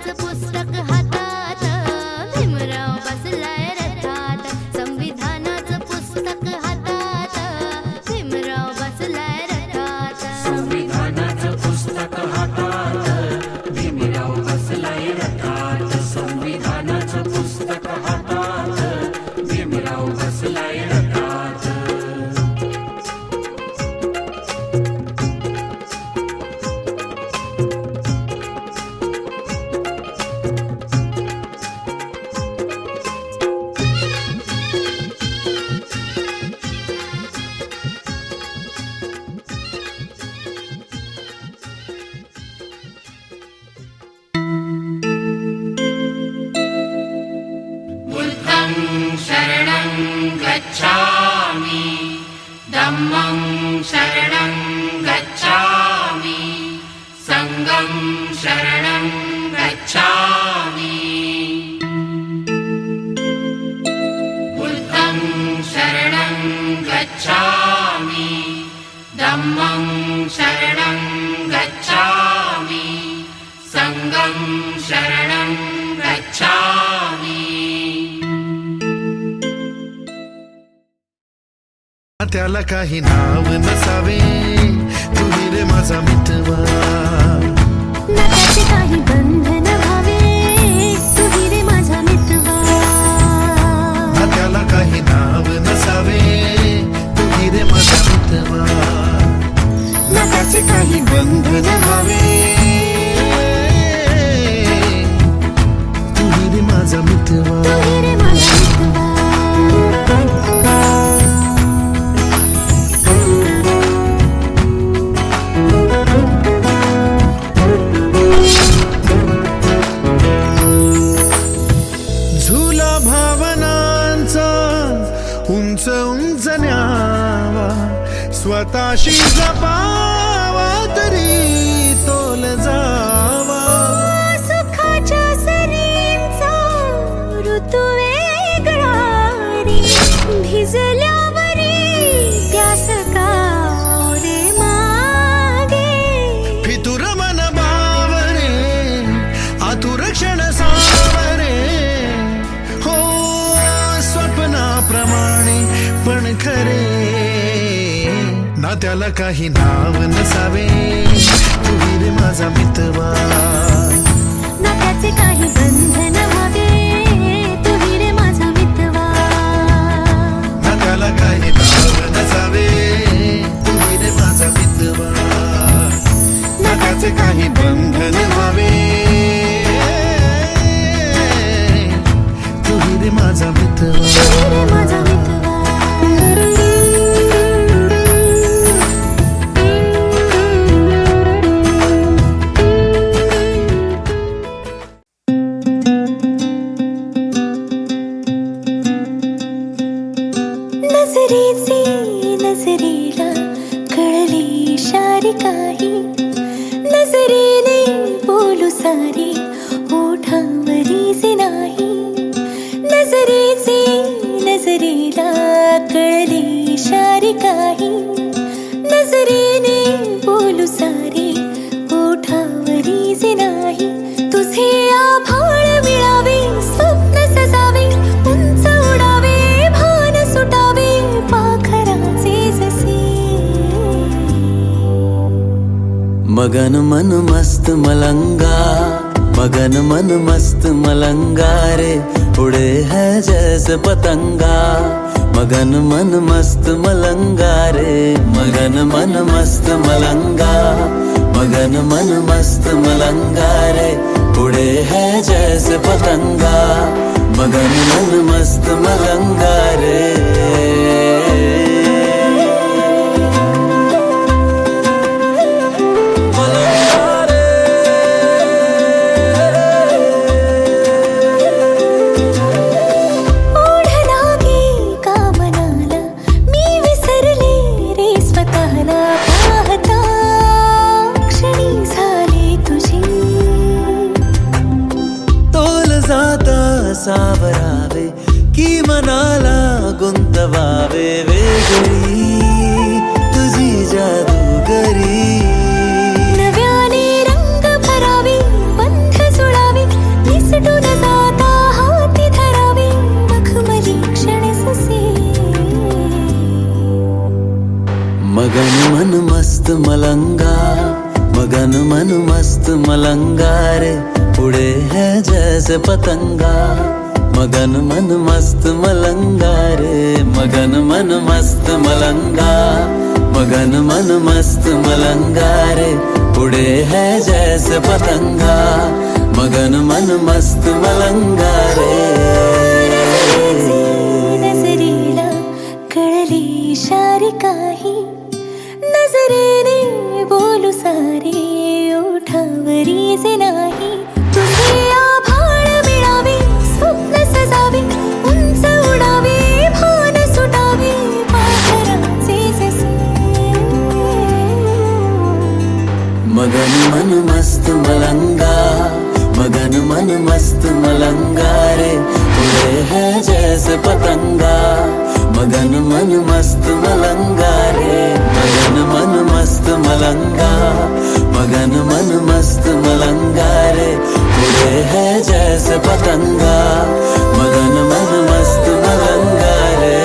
संविधानाचं पुस्तक हातात, भीमराव बसलाय रथात. संविधानाचं पुस्तक हातात, भीमराव बसलाय रथात. संविधानाचं पुस्तक हातात, भीमराव बसलाय रथात. संविधानाचं पुस्तक हातात, भीमराव बसलाय रथात. बुद्धं शरणं गच्छामि, धम्मं शरणं गच्छामि, संघं शरणं गच्छामि. बुद्धं शरणं गच्छामि, धम्मं शरणं गच्छामि, संघं शरणं गच्छामि. त्याला काही नाव नसावे, तुही रे माझा मितवा. ना त्याचे काही बंधन व्हावे, तुही रे माझा मितवा. त्याला काही नाव नसावे, तुही रे माझा मितवा. ना त्याचे काही बंधन व्हावे, तुही रे माझा मितवा. तुही रे माझा मितवा. झुला भावनांचा उंच उंच न्यावा, स्वतःशी जपावा तरी तोल जावा. सुखाच्या सरींचा ऋतू वेगळा रे, भिजल्यावरी प्यास का रे मागे. फितुर मन बावरे, आतुर क्षण सावरे. हो स्वप्नाप्रमाणे पण खरे, ना त्याला काही नाव नसावे, तुही रे माझा मितवा. ना त्याचे काही बंधन व्हावे, तुही रे माझा मितवा. ना त्याला काही नाव नसावे, तुही रे माझा मितवा. ना त्याचे काही बंधन व्हावे, तुही रे माझा मितवा. तुही रे माझा मितवा. नजरेचे नजरेला कळली इशारे काही, नजरेने बोलू सारे ओठांवरी जे नाही. नजरेचे नजरेला कळली इशारे काही, नजरेने बोलू सारे ओठांवरी जे नाही. तुझे आभाळ मिळावे, स्वप्न सजावे, उंच उडावे, भान सुटावे पाखराचे जसे. मगन मन मस्त मलंगा, मगन मन मस्त मलंगा रे, उड़े है जैसे पतंगा. मगन मन मस्त मलंगा रे, मगन मन मस्त मलंगा. मगन मन मस्त मलंगा रे, उड़े है जैसे पतंगा. मगन मन मस्त मलंगा रे. सावरावे की मनाला गुंतवावे वे. मगन मन मस्त मलंगा, मगन मन मस्त मलंगा रे, उड़े है जैसे पतंगा। मगन मन मस्त मलंगा रे, मगन मन मस्त मलंगा, मगन मन मस्त मलंगा रे, उड़े है जैसे पतंगा। मगन मन मस्त मलंगा रे। नजरेला कळली इशारे काही, नजरेने बोलू सारे ओठावरी जे नाही। तुझे आभाळ मिळावे, स्वप्न सजावे, उंच उडावे, भान सुटावे पाखराचे जसे। मगन मन मस्त मलंगा, मगन मन मस्त मलंगा रे, उड़े है जैसे पतंगा। मगन मन मस्त मलंगा रे, मगन मन मस्त मलंगा, मगन मन मस्त मलंगा रे, उड़े है जैसे पतंगा। मगन मन मस्त मलंगा रे।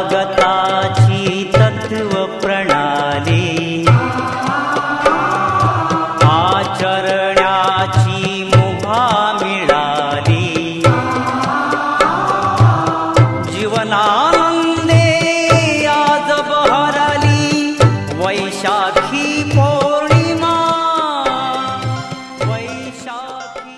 तथागताची तत्व प्रणाली, आचरण्याची मुभा मिळाली। जीवनानंदे आज बहरली, वैशाखी पौर्णिमा, वैशाखी।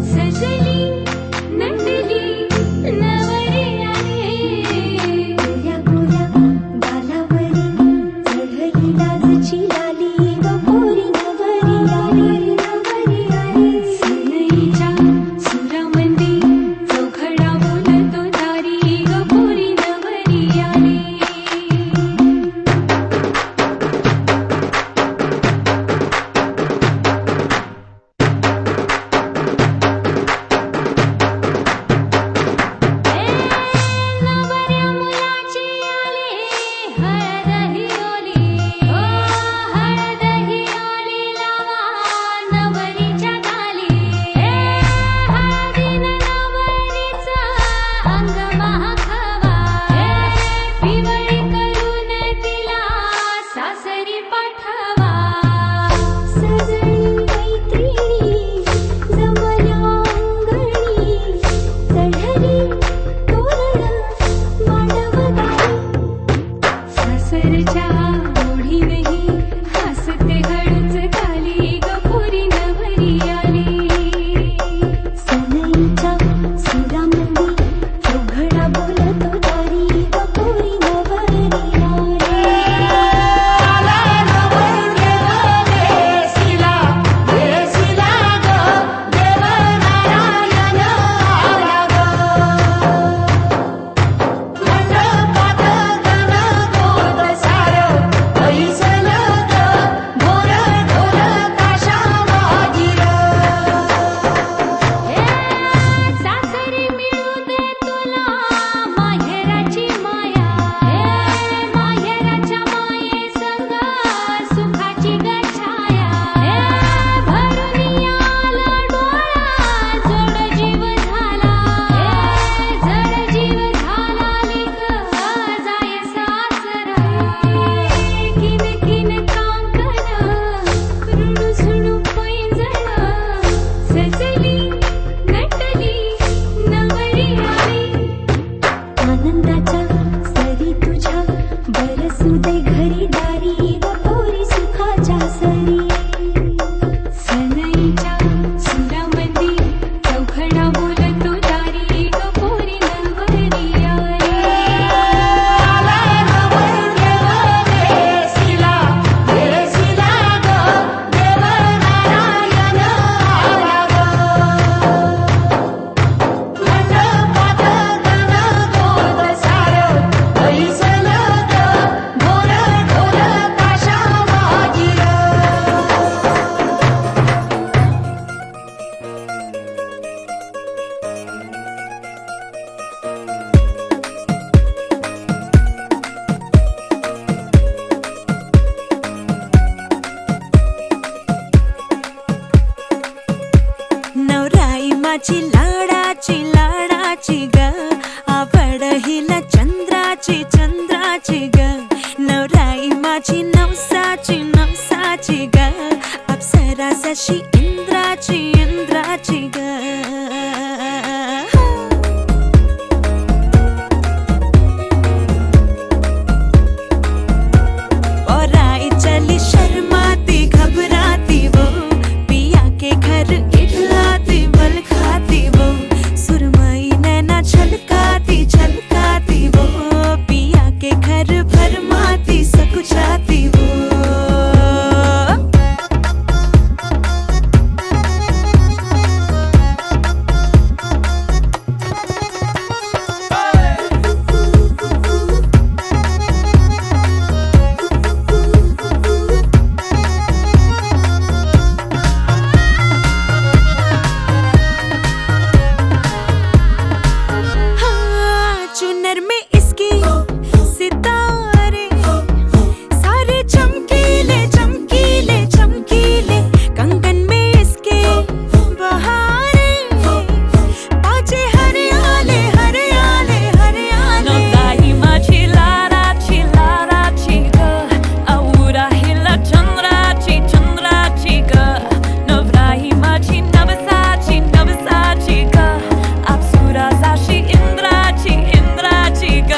सजली नटली नवरे आले। आनंदाच्या सरी तुझ्या बरसू दे घरी दारी ग पोरी सुखाच्या सरी सनईच्या सुरामंदी चौघडा बोलतो दारी ग पोरी नवरी आली आला नवरदेव देशीला देशीला ग देव नारायण आला ग मंडपात गणगोत सारं बैसलं ग ढोल ढोल ताशा वाजिलं नवराई माझी लाडाची लाडाची ग आवड हिला चंद्राची चंद्राची ग नवराई माझी नवसाची नवसाची ग अप्सरा जशी इंद्राची इंद्राची ग और आई चली शर्माती घबराती वो पिया के घर इठलाती बल खाती वो सुरमई नैना छलकाती छलकाती वो पिया के घर भरमाती सकुचाती वो हाँ, चुनर में इसकी सितारे सारे चमकीले चमकीले चमकीले कंगन में इसके बहारे बाजे हरियाले हरियाले हरियाले नवराई माझी लाडाची लाडाची ग औरा हिला चंद्राची चंद्राची ग नवराई माझी नवसाची नवसाची ग अप्सरा जशी इंद्राची इंद्राची ग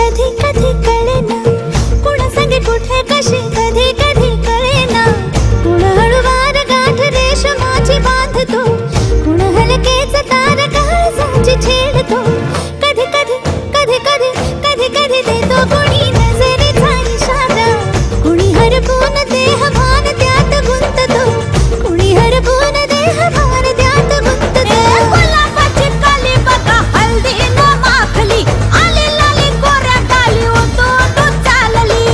कधी कधी कळेना, कुणा संगे कुठे कशी कधी कधी कळेना. कुण हळूवार गाठ रेशमाची बांधतो, कुण हलकेच तार काळजाची छेडतो. कधी कधी कधी कधी कधी कधी देतो कुणी नजरेचा इशारा, कुणी हरपून देह भान त्यात गुंततो, कुणी हरपून देह भान त्यात गुंततो. गुलाबाची काली बघा हल्दी न माखली, आली लाली गोऱ्या गाली होतो तो चालली.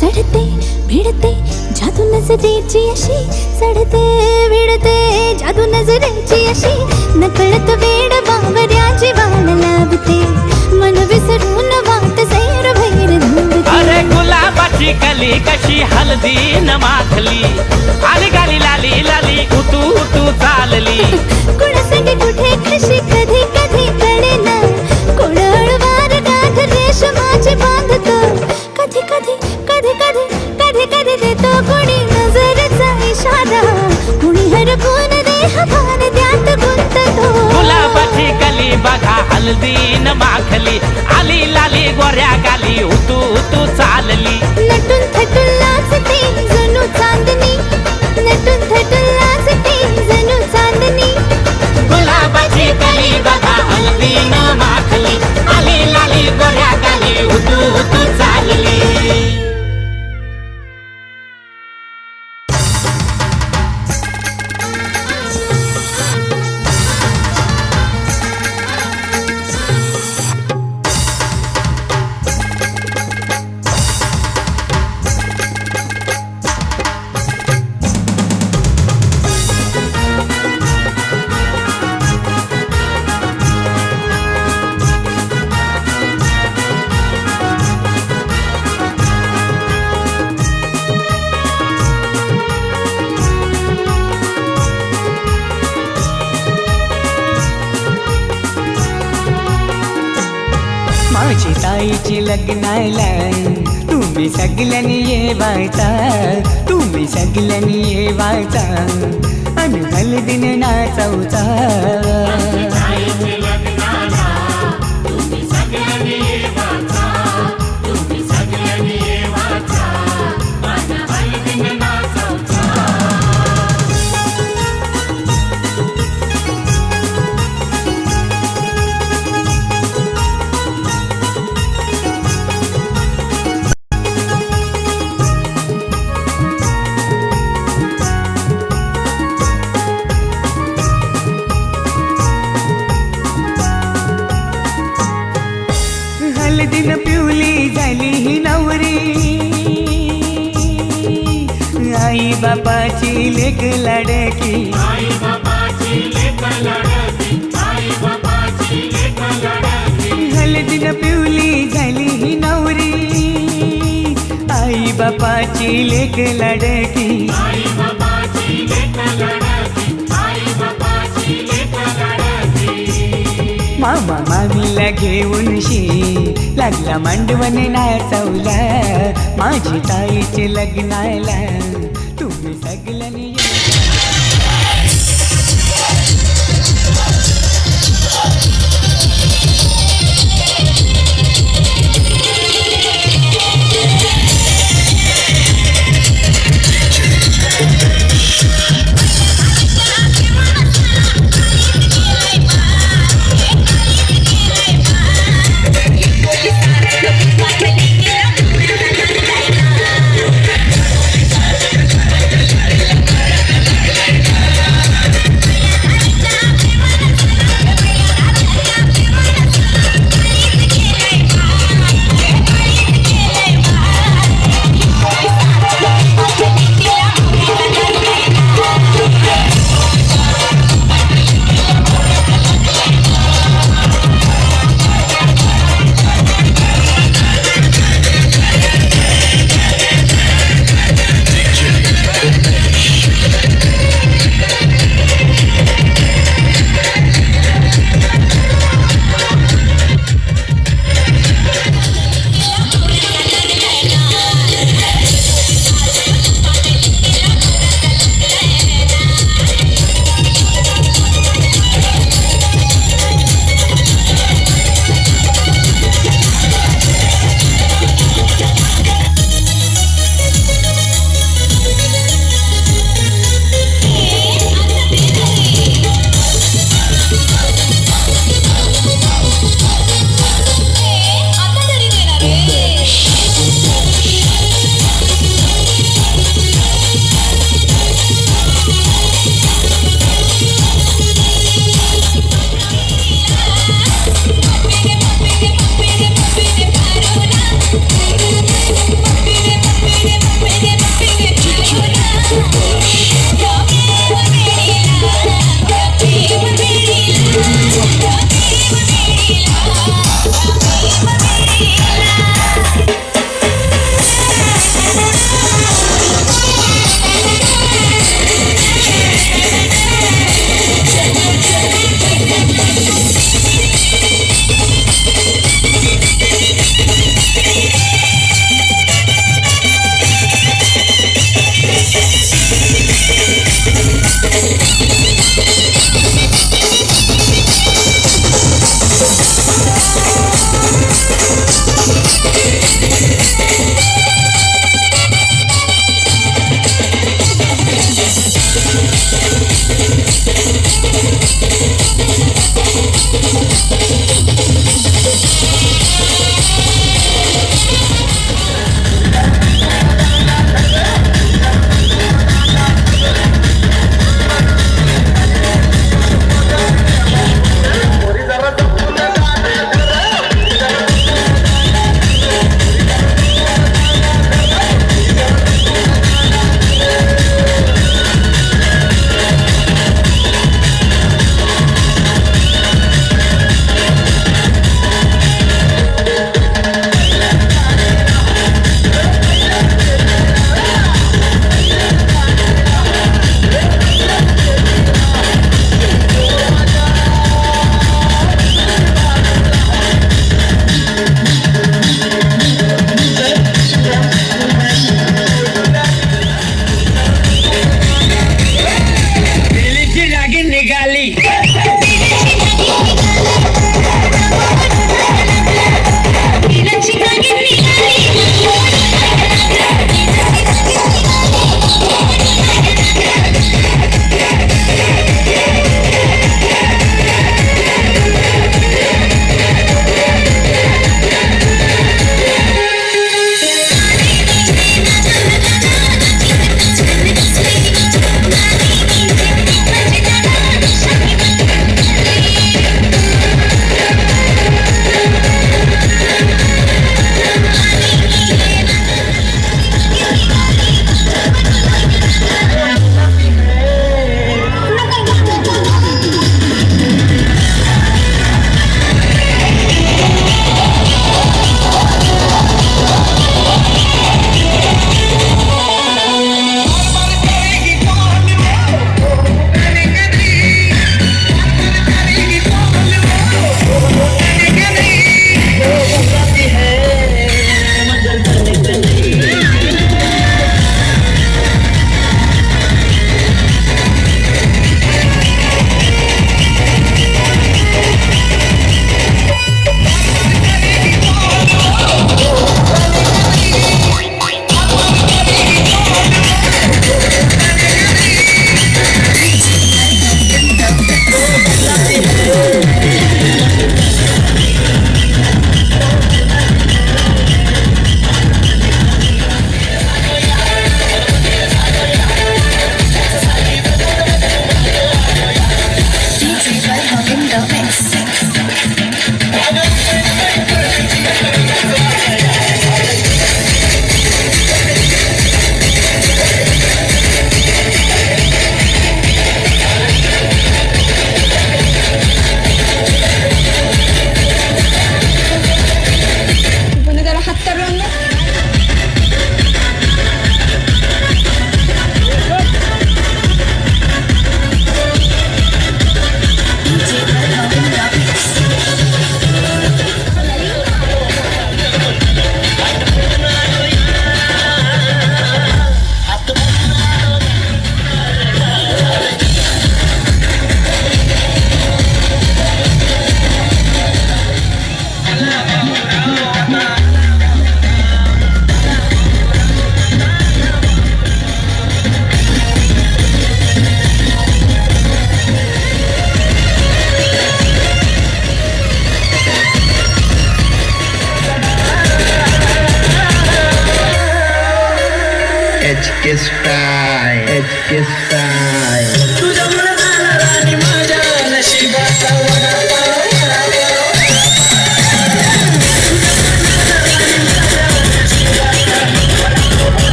चढते भिडते जादू नजरेची अशी, चढते भिडते जादू नजरेची अशी. नकळत वेड बावऱ्याची वाण लाभते, मन विसरून वाट सैर भैर धुंदते. अरे गुलाबाची कली कशी हल्दी न माखली, आली गाली लाली लाली उतू उतू चालली. कुणासाठी कुठे कशी कधी कधी कळेना, कुण हळूवार गाठ रेशमाची बांधतो. कधी कधी कधी कधी कधी कधी देतो कुणी नजरेचा इशारा, कुणी हरपून देह भान त्यात गुंततो. गुलाबाची कली बघा हल्दी न माखली, आली लाली गोऱ्या गाली उतू उतू चालली. नटून थटून लाजते जणू चांदणी, नटून थटून लाजते जणू चांदणी. गुलाबाची कली बघा हल्दी न माखली, आली लाली गोऱ्या गाली उतू उतू चालली. माझी ताईची लग्नाला तुम्ही सगळ्यांनी येवायचा, तुम्ही सगळ्यांनी येवायचा, अन हळदीन नाचवचा. हळदीन पिवली झाली ही नवरी, आई बापाची लेक लाडकी. हळदीन पिवली झाली ही नवरी, आई बापाची लेक लाडकी. मामा मामीला घेऊन शी लागला मांडवण नाचवला, माझी ताईचे लग्नाला तुम्ही सगळ्यांनी. निघाली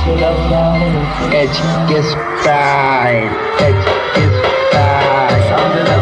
Edge is pride. Edge is pride. Sound of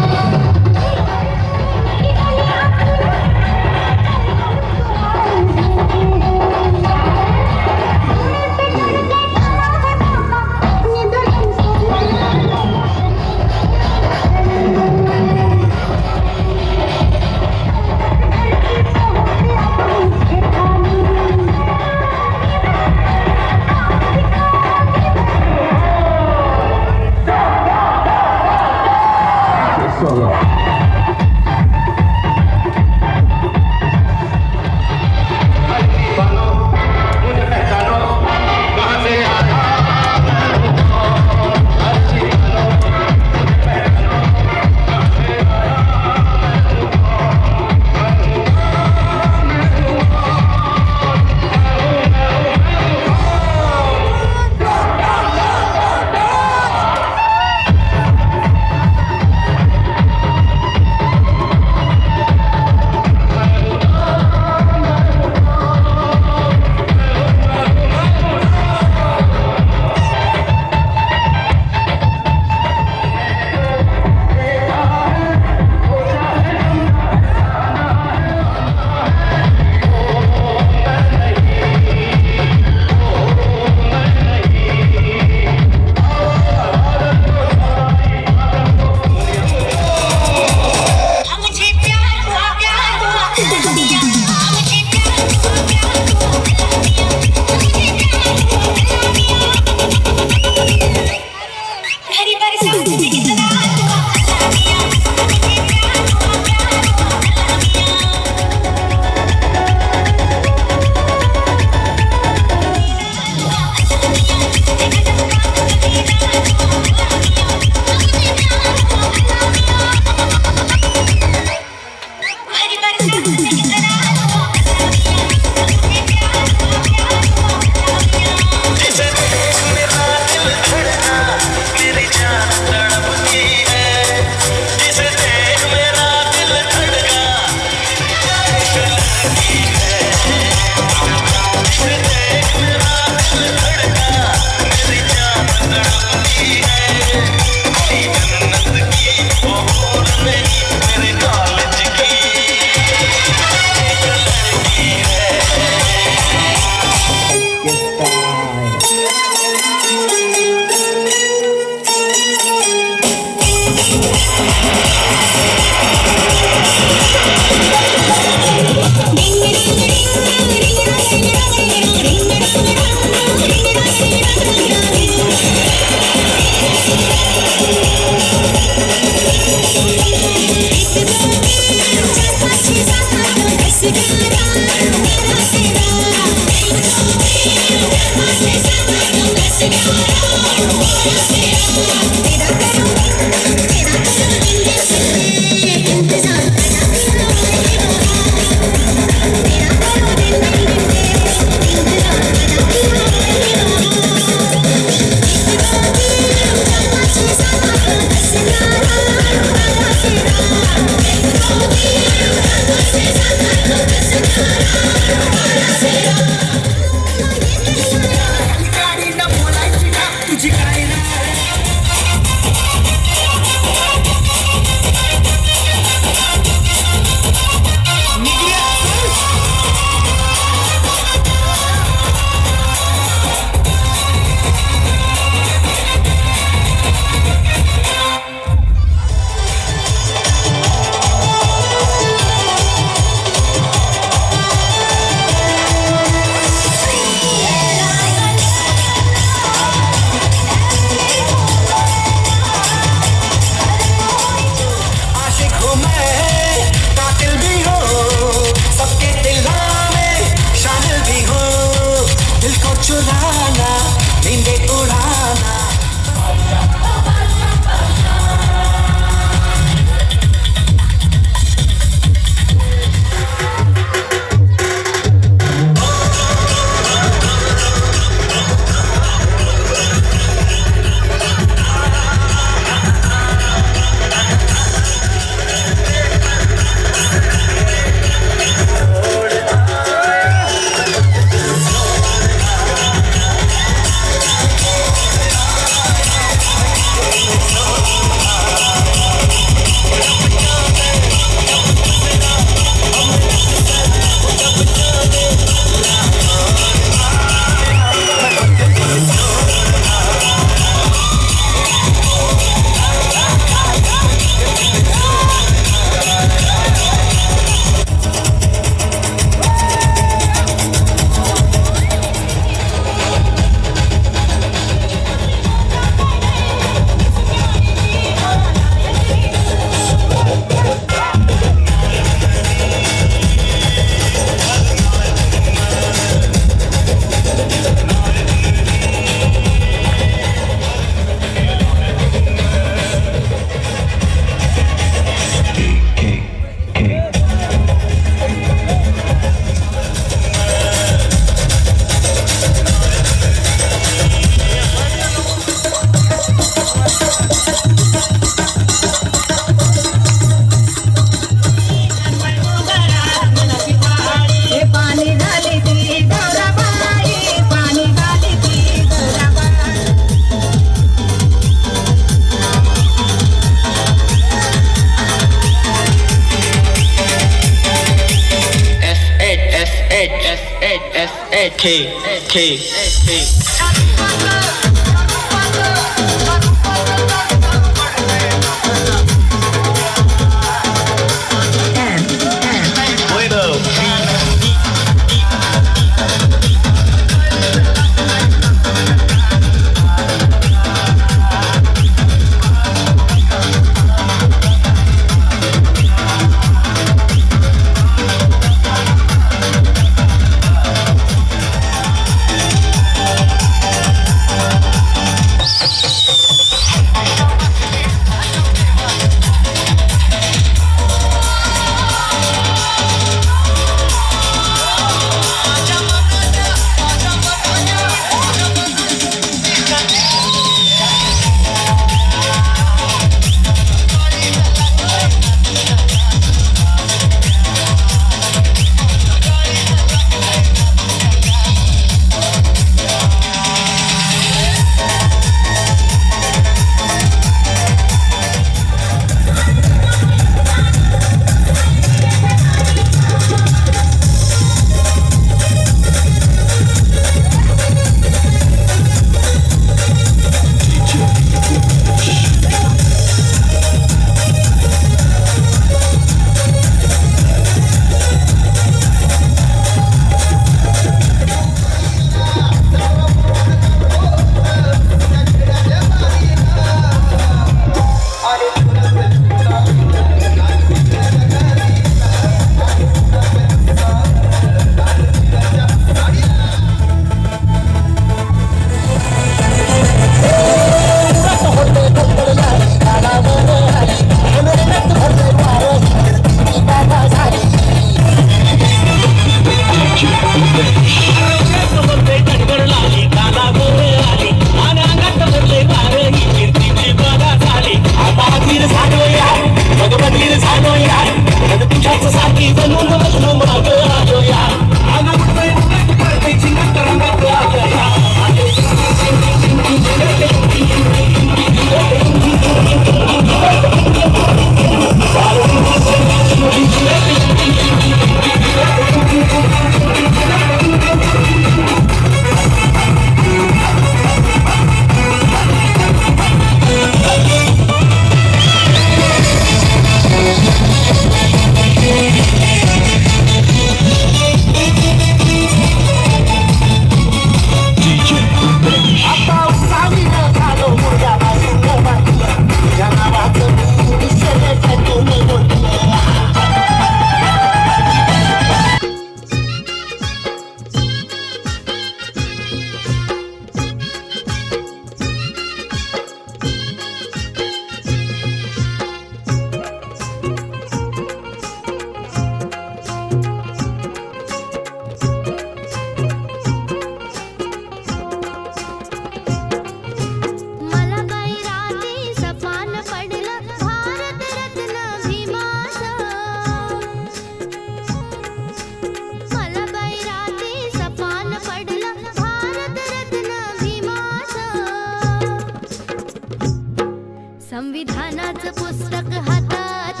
संविधानाचं पुस्तक हातात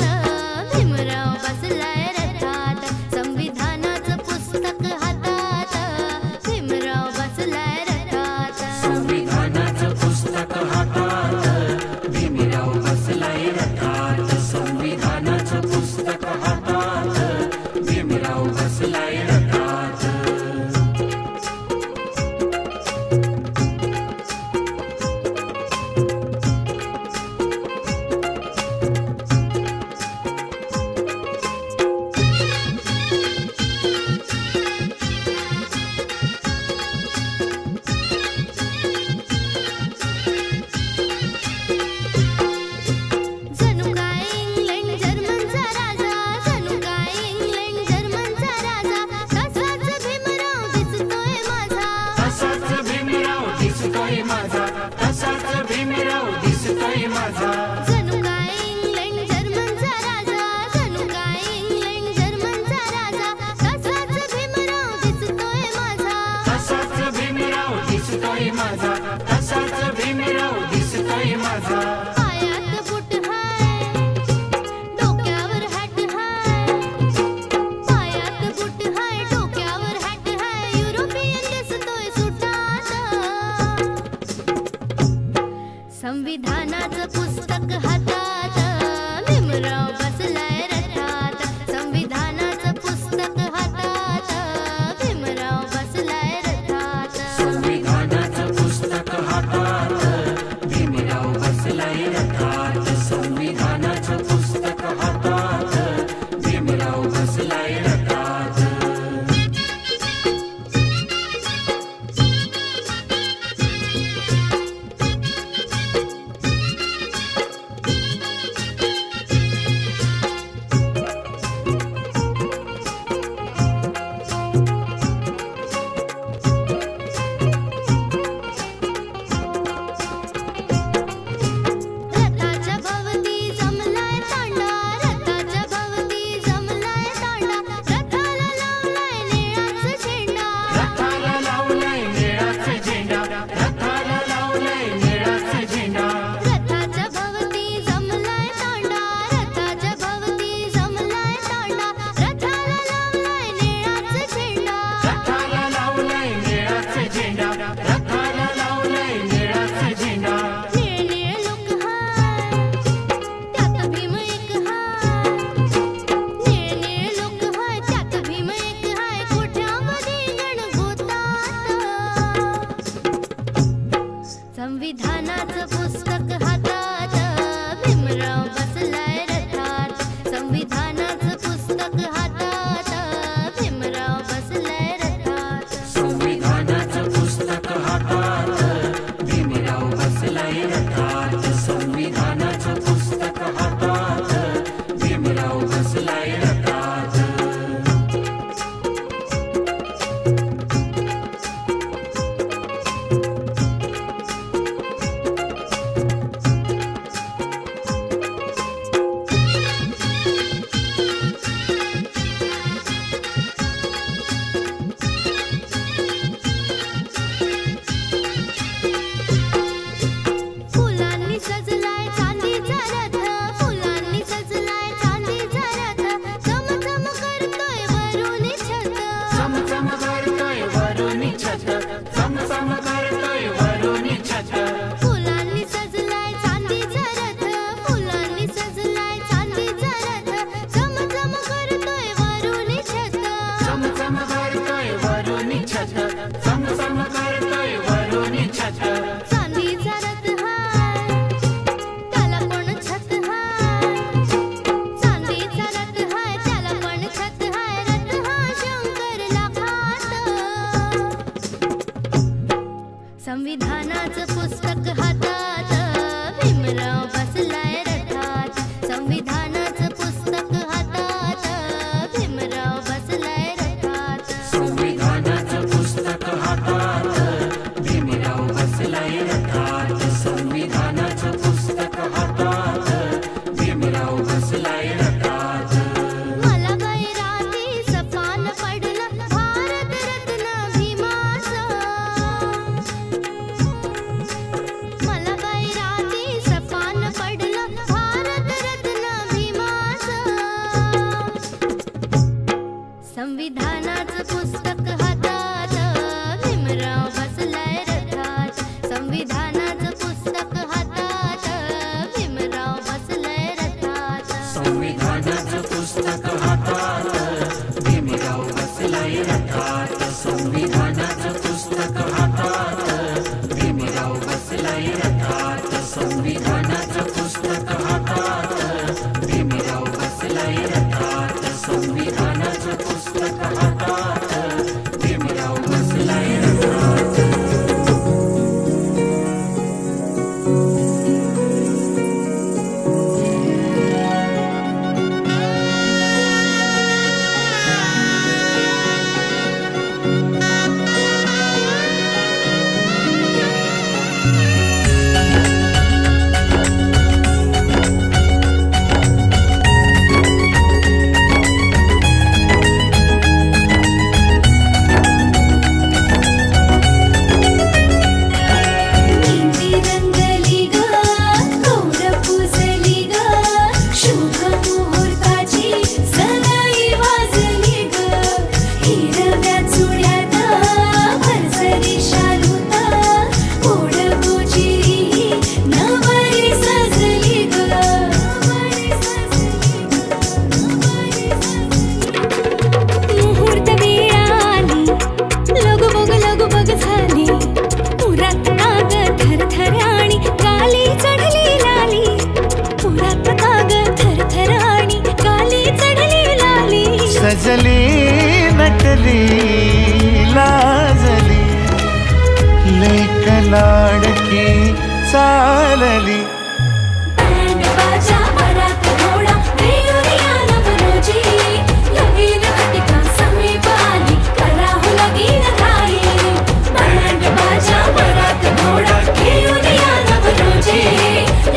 भीमराव बसलाय रथात. संविधानाचं पुस्तक हातात भीमराव बसलाय रथात. संविधानाचं पुस्तक हातात भीमराव बसलाय रथात. संविधानाचं पुस्तक हातात भीमराव बसलाय रथात. संविधानाचं पुस्तक हातात भीमराव बसलाय रथात संविधानाचं पुस्तक हातात भीमराव बसलाय रथात संविधानाचं पुस्तक हातात भीमराव बसलाय रथात संविधानाचं पुस्तक हातात भीमराव बसलाय रथात रथाच्या भवती जमलाय तांडा रथाच्या भवती जमलाय तांडा रथाला लावलाय निळाचा झेंडा रथाला लावलाय निळाचा झेंडा रथाला लावलाय निळाचा झेंडा रथाच्या भवती जमलाय तांडा रथाच्या भवती जमलाय तांडा रथाला लावलाय निळाचा झेंडा रथाला लावलाय निळाचा झेंडा रथाला लावलाय निळाचा झेंडा निळ निळ लोक हाय त्यात भीम एक हाय निळ निळ लोक हाय त्यात भीम एक हाय कोठ्यामध्ये गणगोतात संविधानाचं पुस्तक हातात भीमराव बसलाय रथात संविधानाचं पुस्तक हातात भीमराव बसलाय रथात संविधानाचं पुस्तक हातात भीमराव बसलाय रथात संविधानाचं पुस्तक हातात भीमराव बसलाय रथात फुलांनी सजलाय चांदीचा रथ फुलांनी सजलाय चांदीचा रथ चमचम करतोय वरुणी छत चमचम करतोय वरुणी छत चमचम करतोय वरुणी छत फुलांनी सजलाय चांदीचा रथ फुलांनी सजलाय चांदीचा रथ चमचम करतोय वरुणी छत चमचम करतोय वरुणी छत चमचम करतोय वरुणी छत चांदीचा रथ हाय त्याला पण छत हाय चांदीचा रथ हाय त्याला पण छत हाय रथ हा शंकर लाखात संविधानाचं पुस्तक हातात भीमराव बसलाय रथात संविधानाचं पुस्तक हातात भीमराव बसलाय रथात संविधानाचं पुस्तक हातात भीमराव बसलाय रथात संविधानाचं पुस्तक हातात भीमराव बसलाय रथात मला गैरातीचं पान पडलं भारतरत्न भीमाचं मला गैरातीचं पान पडलं भारतरत्न भीमाचं संविधानाचं पुस्तक हातात भीमराव बसलाय रथात संविधानाचं पुस्तक हातात भीमराव बसलाय रथात संविधानाचं पुस्तक हातात भीमराव बसलाय रथात संविधानाचं पुस्तक हातात भीमराव बसलाय रथात संविधानाचं पुस्तक हातात भीमराव बसलाय रथात संविधानाचं पुस्तक हातात भीमराव बसलाय रथात लाडकी चालली. बँड बाजा वरात घोडा रेवरिया नवरोजी लगीन घटिका समीप आली कराहू लगीन घाई. बँड बाजा वरात घोडा रेवरिया नवरोजी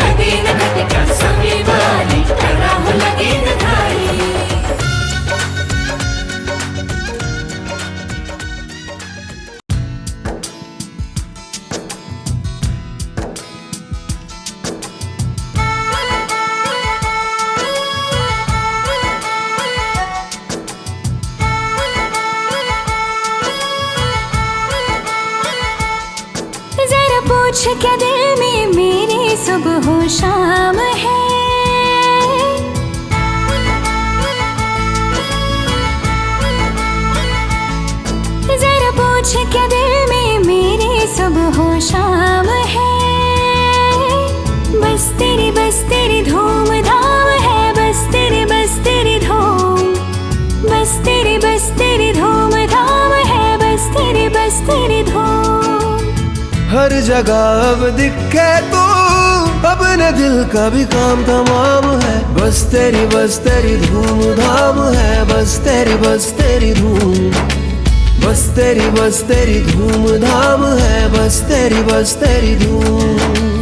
लगीन घटिका समीप आली कराहू लगीन घाई. जरा पूछ क्या दिल में मेरे सुबह हो शाम है. जरा पूछ क्या दिल में मेरे सुबह हो शाम है. बस तेरी धूम धाम है. बस तेरी धूम. बस तेरी धूम धाम है. बस तेरी धूम. हर जगह अब दिखे तू, अपने दिल का भी काम तमाम है. बस तेरी धूम धाम है. बस तेरी धूम. बस तेरी धूम धाम है. बस तेरी धूम.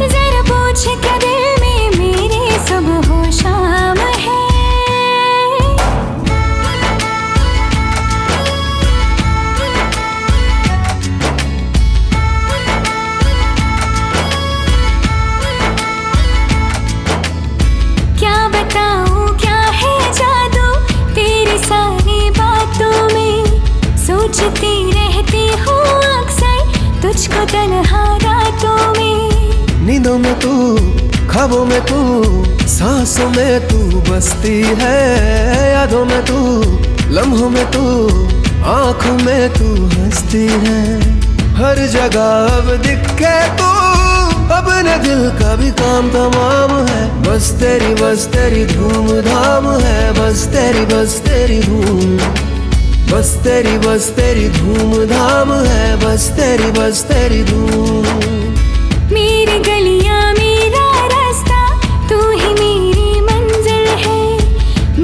जरा पूछ क्या दिल में मेरे सुबह हो शाम है. क्या बताऊं क्या है जादू तेरी सारी बातों में. सोचती रहती हूँ अक्सर तुझको तन्हा रातों में. नींदों में तू, ख्वाबों में तू, सांसों में तू बसती है. यादों में तू, लम्हों में तू, आँखों में तू हंसती है. हर जगह अब दिखे तू, अपने दिल का भी काम तमाम है. बस तेरी धूम धाम है. बस तेरी धूम. बस तेरी धूम धाम है. बस तेरी धूम. मेरी गलियां मेरा रास्ता तू ही मेरी मंजिल है.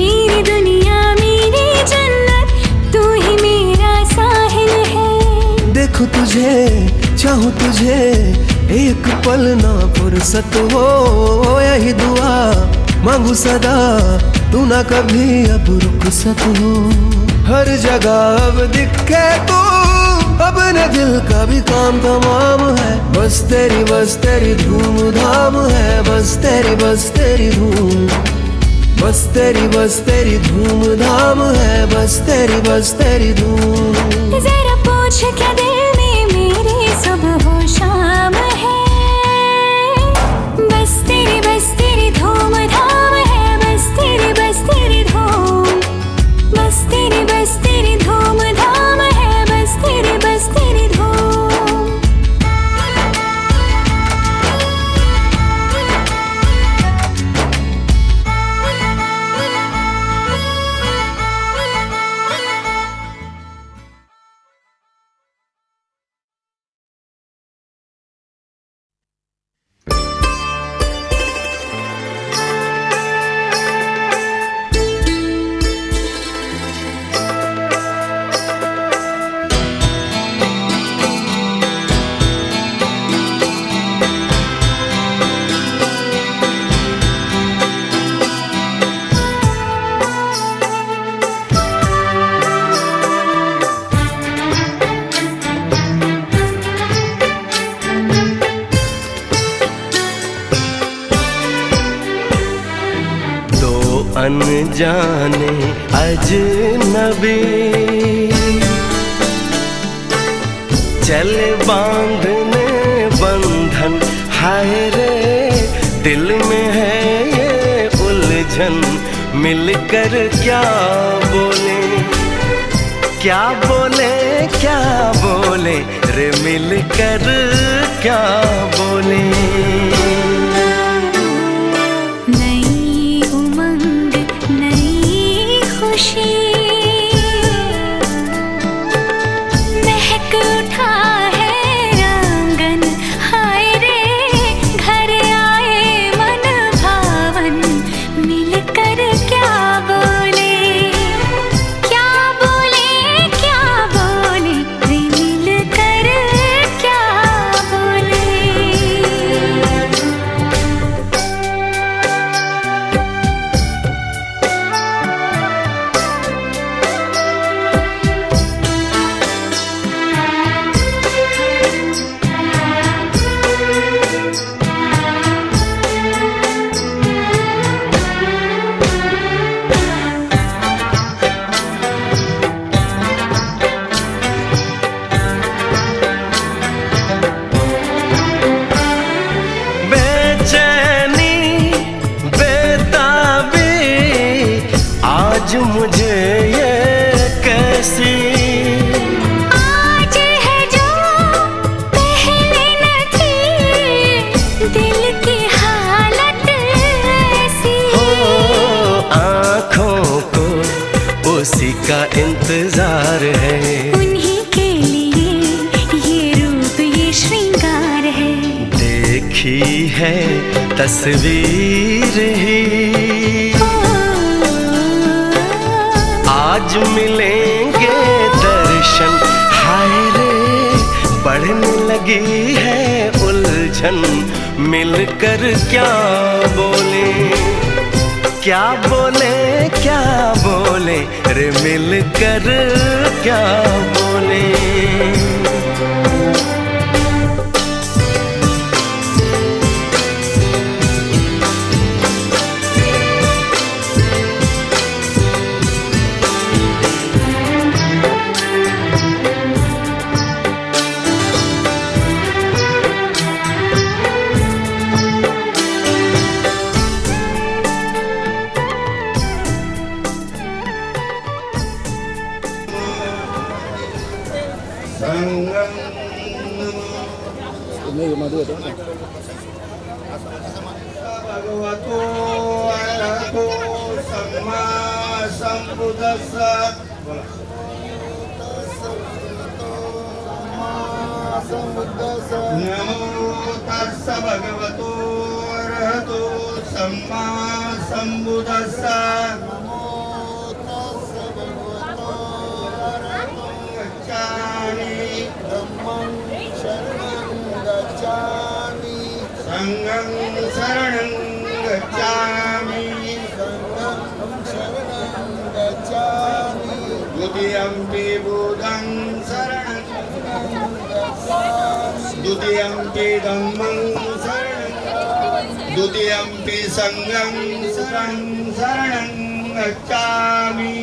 मेरी दुनिया मेरी जन्नत तू ही मेरा साहिल है. देखूं तुझे, चाहूं तुझे, एक पल ना फुर्सत हो. यही दुआ मांगू सदा, तू ना कभी अब रुखसत हो. हर जगह अब दिखे तू, अपने दिल का भी काम तमाम है. बस तेरी धूम धाम है. बस तेरी धूम. बस तेरी धूम धाम है. बस तेरी धूम. जरा पूछ क्या दिल में मेरे सुबह हो शाम है. बस तेरी धूम धाम है. बस तेरी धूम. बस तेरी धूम धाम है. बस तेरी धूम. अनजाने अजनबी चले बांधने बंधन. हाय रे दिल में है ये उलझन. मिलकर क्या बोले, क्या बोले, क्या बोले रे. मिलकर क्या बोले. महक उठा है आंगन देखी है तस्वीर ही, आज मिलेंगे दर्शन, हाय रे बढ़ने लगी है उलझन, मिलकर क्या बोले, क्या बोले, क्या बोले रे, मिलकर क्या बोले। भगवतो अरहतो सम्मा संबुद्धस्सा। नमो तस्स भगवतो अरहतो सम्मा संबुद्धस्सा। संघं शरणं गच्छामि, द्वितीयंपि बुद्धं शरणं, द्वितीयंपि धम्मं शरणं, द्वितीयंपि संघं शरणं गच्छामि।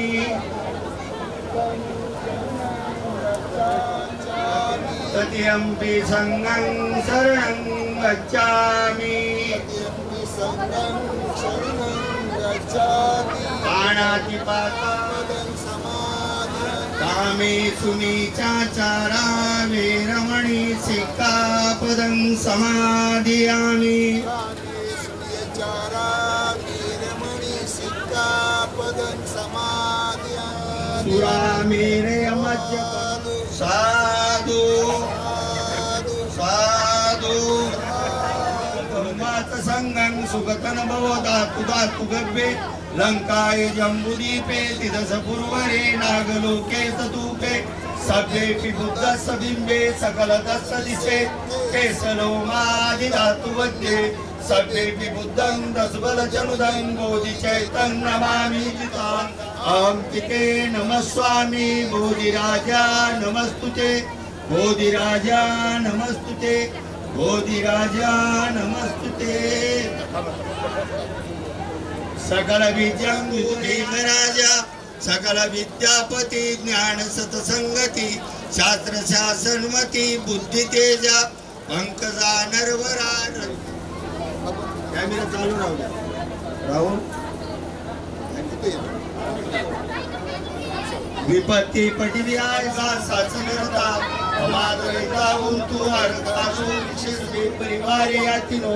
तृतीयंपि संघं शरणं गच्छामि। पाणातिपाता कामेषु नीचाचारा वेरमणि सिक्खापदं समादयामि। सुरामेरयमद्यपान साधु साधु संगं सुगतन भवदातु दातु गव्ये लंकाय जम्बुदीपे तिदसपूर्वरे नागलोके ततूपे सभ्येऽपि बुद्धस्य बिम्बे सकलतस्य दिशे केशलोमादिधातु मध्ये सभ्येऽपि बुद्धं दशबलजनुदं बोधिचैतं नमामि जितान्। अहंतिके नमः स्वामी बोधिराजा नमस्तुते, बोधिराजा नमस्तुते, बोधिराजा नमस्तुते। सकल विद्यां भीमराजा सकल विद्यापति ज्ञान सतसंगति शास्त्र शासनमति बुद्धि तेजा पंकजा नरवरा। कॅमेरा चालू राहू द्या, राहुल। विपत्ती पटिव्याय सासनरता मादरेता हुंतु हरतासु विशेष परिवारे यातिनो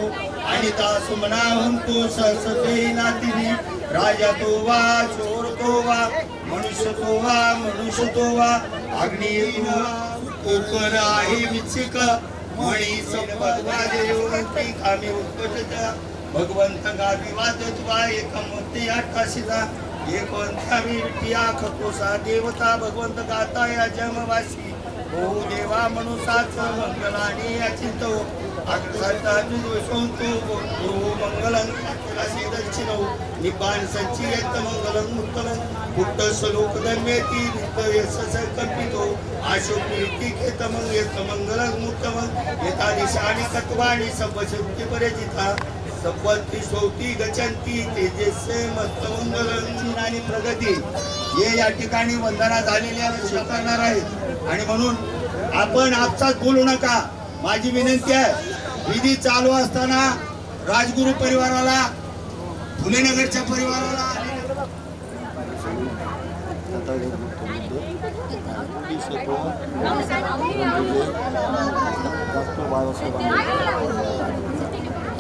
आणि तासु मना हुंतु सहसते नातिनी। राजा तो वा चोर तो वा मनुष्य तो वा अग्नि उपर आहे विचिक मणी संपदवा देवंती कामी उत्कटता भगवंत गावी वादत वा एकमूर्ती आकाशिता एकोणतावी विटिया खकोसा देवता भगवंत गाता या जमवासी हो देवा मनुसाच मंगलानी अचिंतो अग्रसाताजु दोषोंतो गुरु मंगलं असे दक्षिणो निपान संचियत मंगलं उत्तमं पुट्ट श्लोक दम्येती वित्त यशस कल्पितो आशो प्रीती खेतमं यत मंगलं उत्तमं एता दिशानि कत्वानि सबशक्ती परिचिता सपत्ती सोती गचंती तेजसे मतमंगलं आणि प्रगती हे या ठिकाणी वंदना झालेल्या करणार आहेत। आणि म्हणून आपण आपसात बोलू नका, माझी विनंती आहे। विधी चालू असताना राजगुरू परिवाराला, फुलेनगरच्या परिवाराला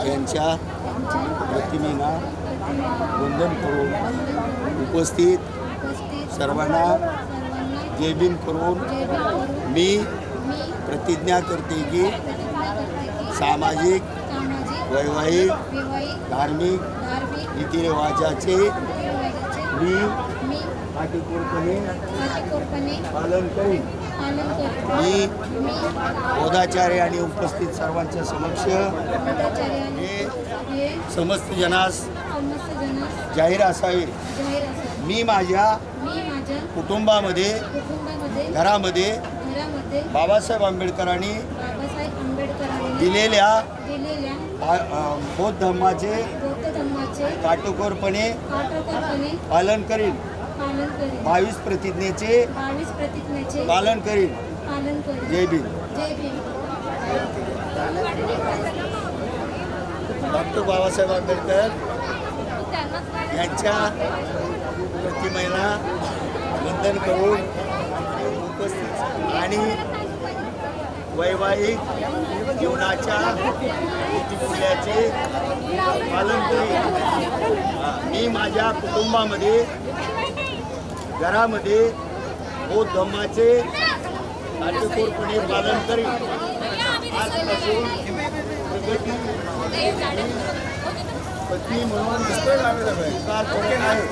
यांच्या प्रतिमेला वंदन करून उपस्थित सर्वांना जय भीम करून मी प्रतिज्ञा करते की सामाजिक वैवाहिक वैवाहिक धार्मिक धार्मिक रीतिरिवाजाचे रीतिरिवाजाचे मी मी काटेकोरपणे काटेकोरपणे पालन करीन. पालन करतो. मी मी पदाचार्य आणि उपस्थित सर्वांच्या समक्ष पदाचार्याने हे समस्त जनास समस्त जनास जाहीर असावे. जाहीर असावे. मी माझ्या मी माझ्या कुटुंबामध्ये कुटुंबामध्ये घरामध्ये घरामध्ये बाबासाहेब आंबेडकरांनी बाबासाहेब आंबेडकरांनी दिलेल्या दिलेल्या बौद्ध धर्माचे बौद्ध धर्माचे काटेकोरपणे काटेकोरपणे पालन करीन. पालन करेन. 22 प्रतिज्ञेचे 22 प्रतिज्ञेचे पालन करीन. पालन करेन. जय भीम. जय भीम. डॉक्टर बाबासाहेब आंबेडकर यांच्या प्रतिमेला वंदन करून उपस्थित आणि वैवाहिक जीवनाच्या नीतिमूल्याचे पालन करीन. मी माझ्या कुटुंबामध्ये घरामध्ये बौद्ध धर्माचे काटेकोरपणे पालन करीन. आजपासून पत्नी म्हणून स्वीकार करत आहे.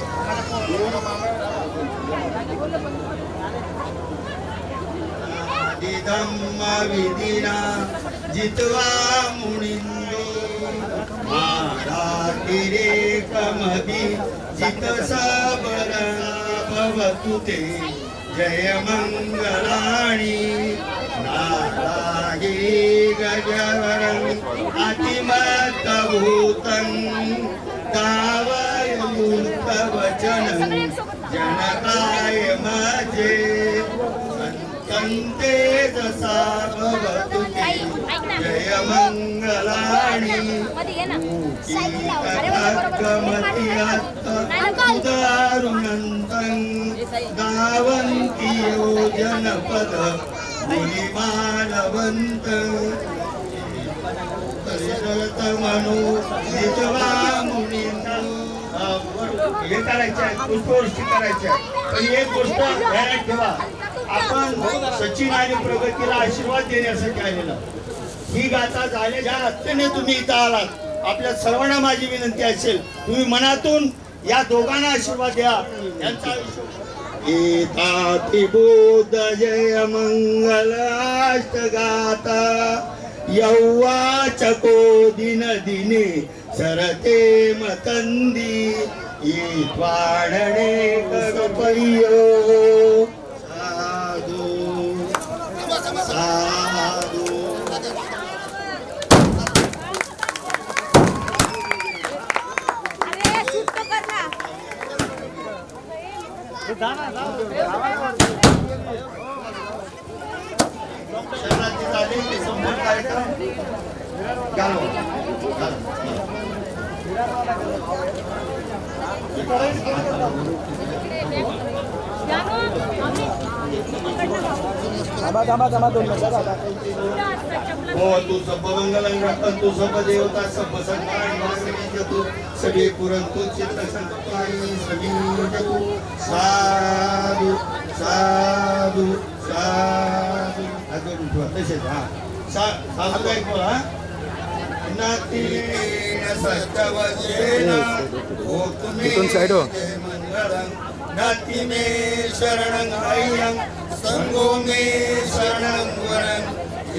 धम्म विधिना जितवा मुनिंदो मारातिरेकमभि जित सबरणा भवतु ते जय मंगलाणी नारायणी गजवरं अतिमत्तभूतं तावयुक्तवचनं जनकाय मजे संते जसा भवतु ते जय मंगलाणी उदारुणन्तं गावन्ति यो जनपद मुनिमानवन्त मनो जितवा मुनींना हे करायचं आहे, पुष्पवृष्टी करायची आहे. पण एक गोष्ट ध्यानात ठेवा, आपण सचिन आणि प्रगतीला आशीर्वाद देण्यासाठी आलेला. ही गाथा झाल्याच्या हत्तेने तुम्ही इथं आलात. आपल्या सर्वांना माझी विनंती असेल, तुम्ही मनातून या दोघांना आशीर्वाद द्या. यांचा गीताति बुद्ध जय मंगल अष्टगाता यौवाचको दिन दिने सरते मतंदी ईत्वाडणे करुपयो साधु साधु. शहराची झाली की संपूर्ण कार्यक्रम घालवा. हो तू सब मंगलं रत्न तू सब देवता सब संतान तू सभी पुरंतु चित्त संतानी सभी जतु साधु साधु साधु. तसेच हा साधू काय बोला नातीन सत्यवचेन हो तुम्ही मंगलं नाती मे शरणं अय्यं संगो मे शरणं वरं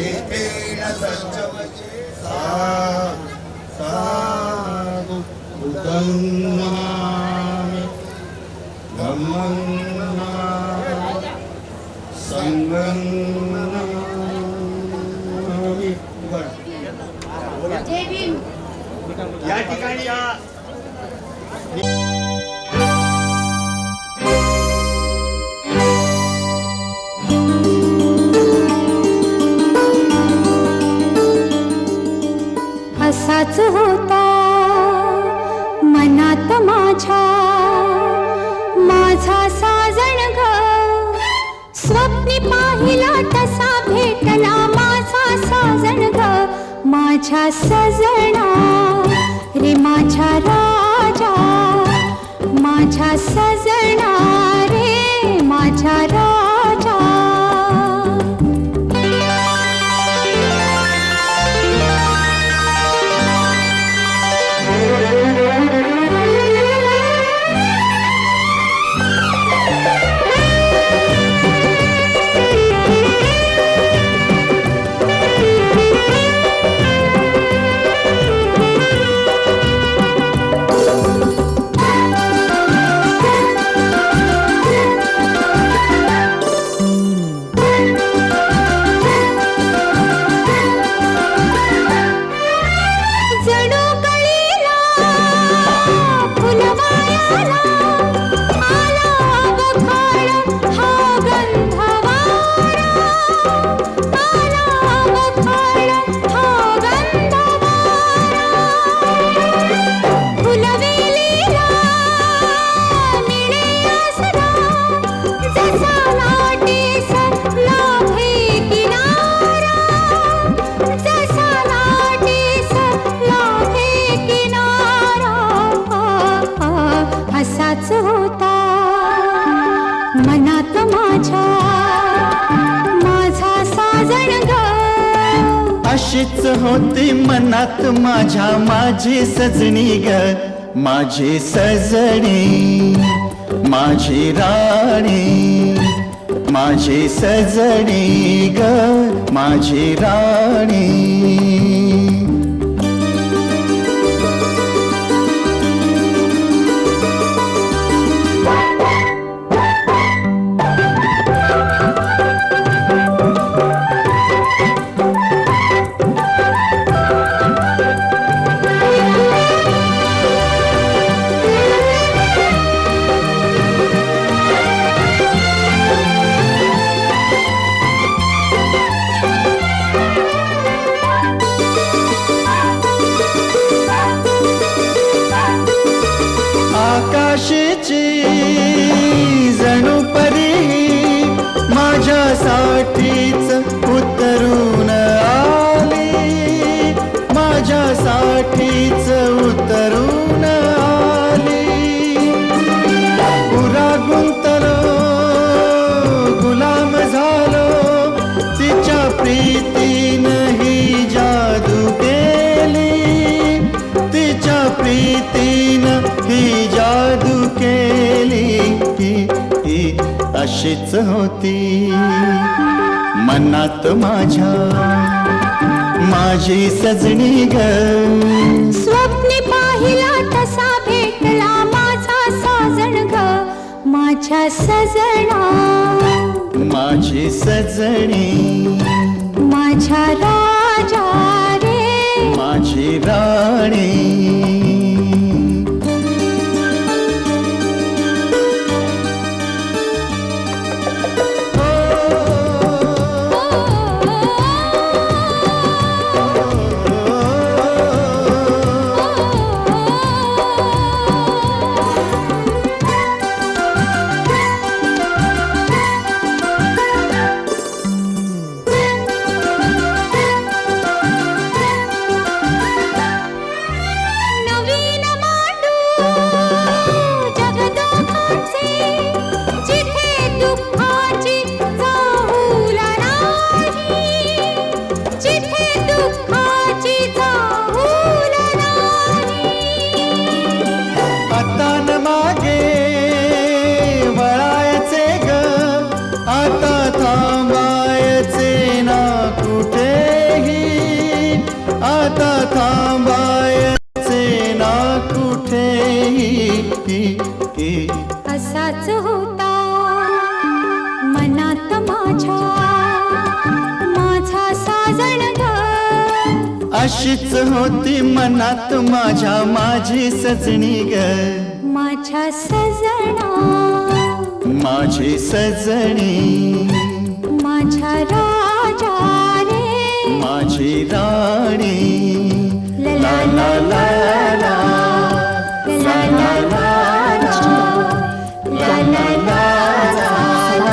एकेन सत्यवचे साधु बुद्धं नमामि धम्मं नमामि संघं नमामि. जय भीम. या ठिकाणी या असाच होता मनात माझ्या माझा साजण ग स्वप्नी पाहिला तसा भेटला माझा साजण ग माझ्या सजना रे माझ्या राजा माझ्या सजना रे माझ्या राजा. अशीच होती मनात माझ्या माझी सजणी ग, माझी सजणी, माझी राणी, माझी सजणी ग, माझी राणी. आकाशाची जणू परी माझ्यासाठीच उतरून आली, माझ्यासाठीच उतरून आली. पुरा गुंतलो गुलाम झालो तिच्या प्रीतीनं ही जादू केली, तिच्या प्रीतीनं ही जादू केली. ही अशीच होती मनात माझ्या माझी सजणी ग. स्वप्ने पाहिला तसा भेटला माझा साजण ग, माझ्या सजना, माझी सजणी, माझ्या राजा रे, माझी राणी. असाच होता मनात माझ्या माझा साजण ग. अशीच होती मनात माझ्या माझी सजणी ग, माझ्या सजना, माझी सजणी, माझ्या राजा रे, माझी राणी. ला ला ला ला ला ला ला ला ला ला ला.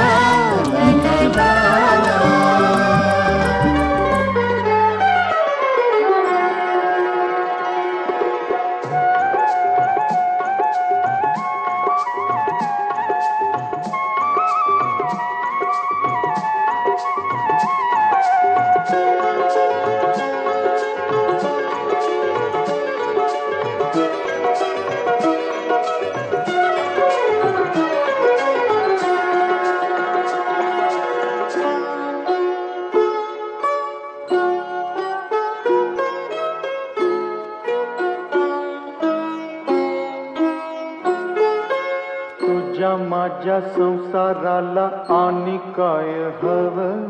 तुझ्या माझ्या संसाराला आणि काय हवं,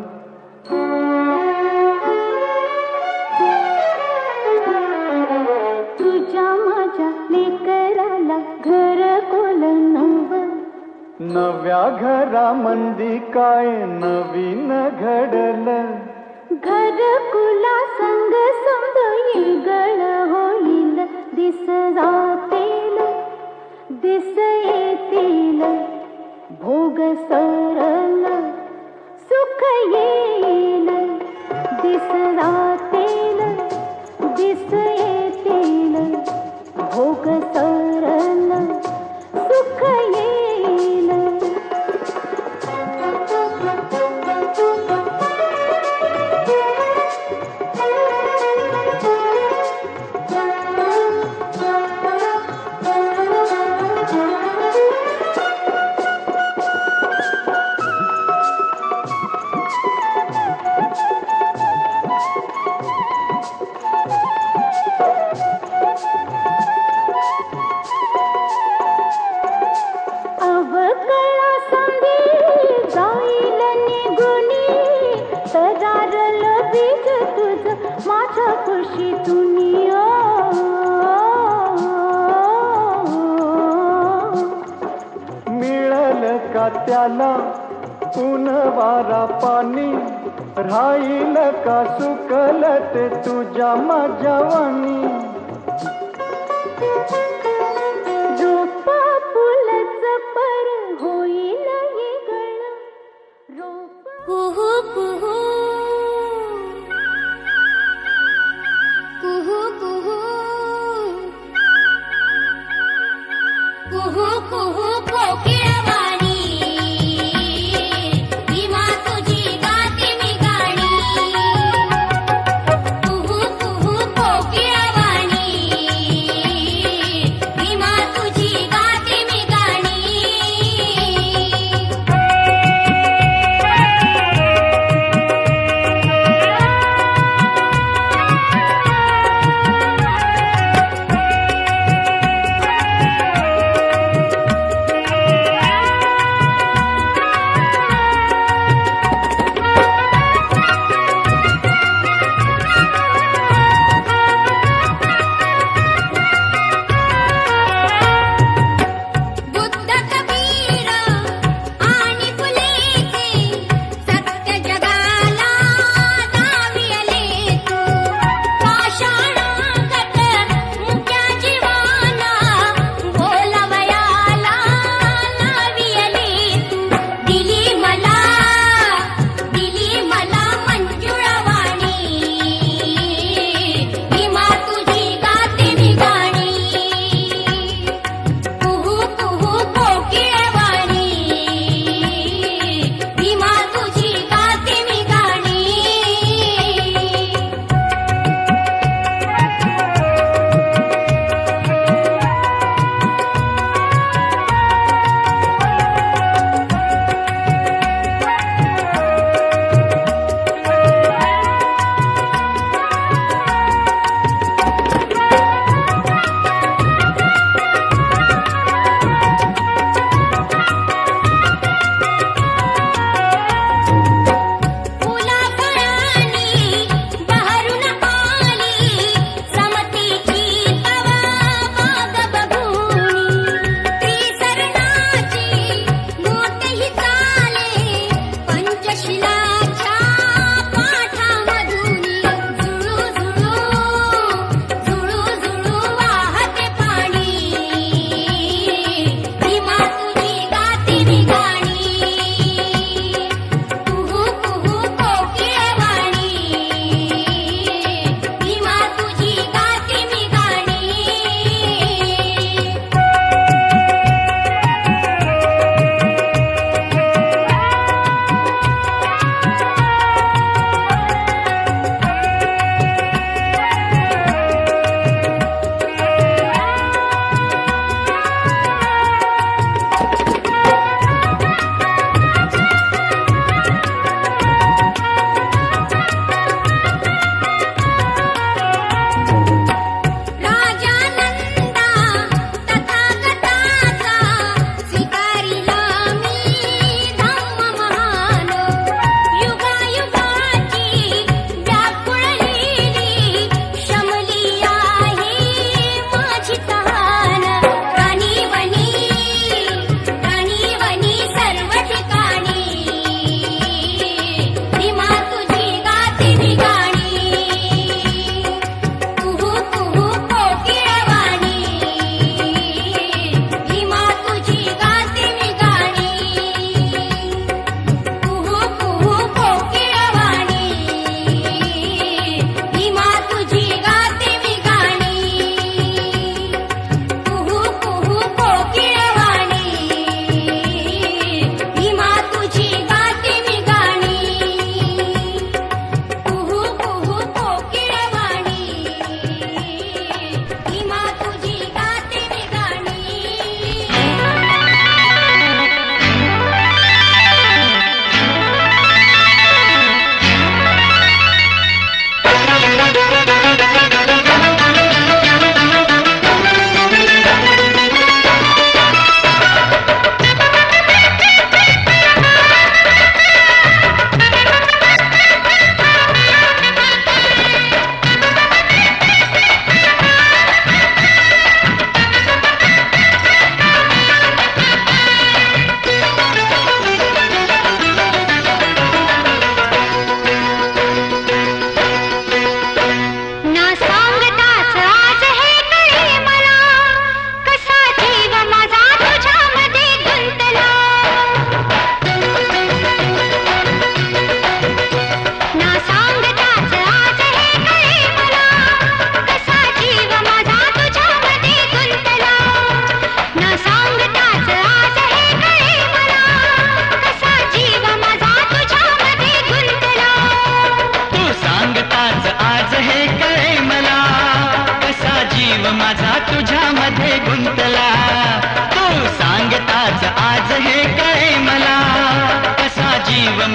तुझ्या माझ्या लेकराला घर कोल नव, नव्या घरामंदी काय नवीन घडलं. घरकुला संग संग येगळ होईल, दिस जातील दिस येतील भोग सरल सुख येईल, दिस जातील दिस येतील भोग सरल सुख येईल. प्याला ऊन वारा पाणी राहील का सुकल ते तुझ्या माझ्या वाणी रोपा फुलच पर होईल ये गळ रोप कुहू कुहू कुहू कुहू कुहू कुहू कोकिळवाणी भीमा तुझी गाते मी गाणी कुहू कुहू कोकिळवाणी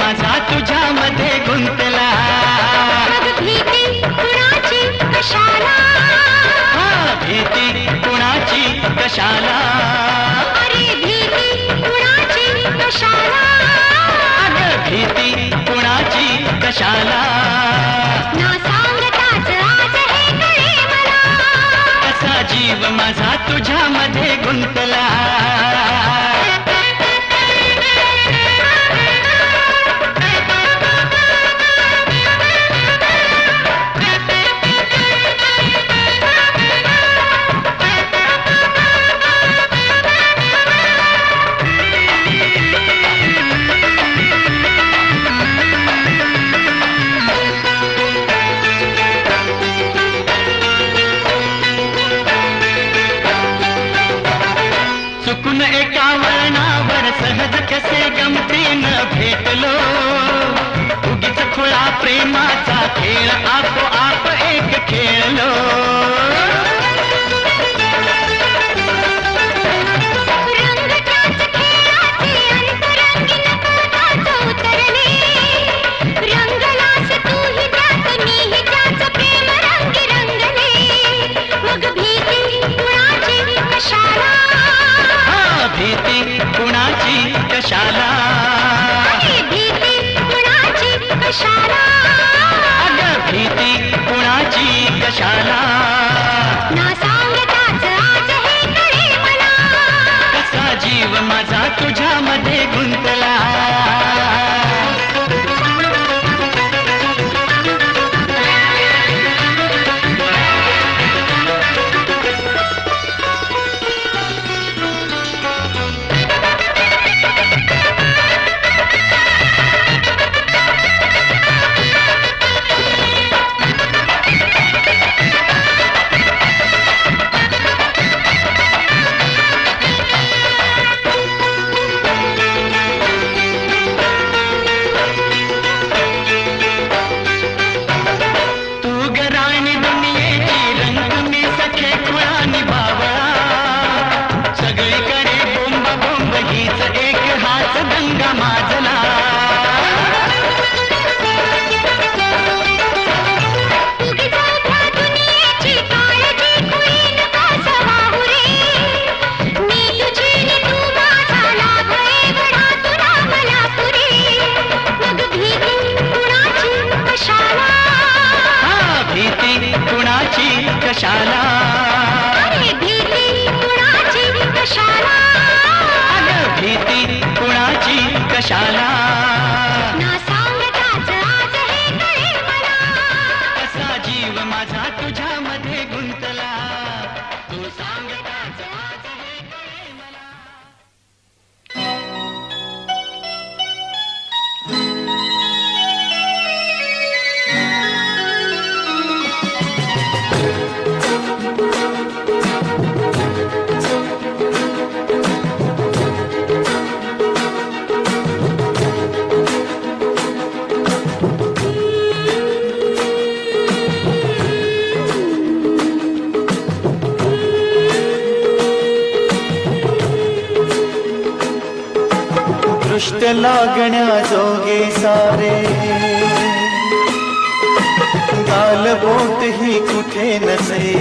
माझा तुझ्यामध्ये गुंतला. मग भीती कुणाची कशाला, भीती कुणाची कशाला, अरे भीती कुणाची कशाला, अगं भीती कुणाची कशाला. ना सांगताच आज हे कळे मला, कसा जीव माझा तुझ्यामध्ये गुंतला. चुकून एका वळणावर सहज कसे गमतीनं भेटलो. उगीच खुळा प्रेमाचा खेळ आपोआप एक खेळलो. रंगताच खेळाचे अंतरंगी नकळताच उतरले, रंगलास तूही त्यात मीही त्याच प्रेम रंगी रंगले. मग भीती कुणाची कशाला, भीती कुणाची कशाला, अरे भीती कुणाची कशाला, अगं भीती कुणाची कशाला. ना सांगताच आज हे कळे मला, कसा जीव माझा तुझ्यामध्ये गुंतला. कशाला, अरे भीती कुणाची कशाला, अगं भीती कुणाची कशाला. ना सांगताच आज हे कळे मला, कसा जीव माझा तुझ्यामध्ये गुंतला. तू सांगताच आज हे कळे मला. दृष्ट लागण्या जोगे सारे, गालबोट ही कुठे नसे.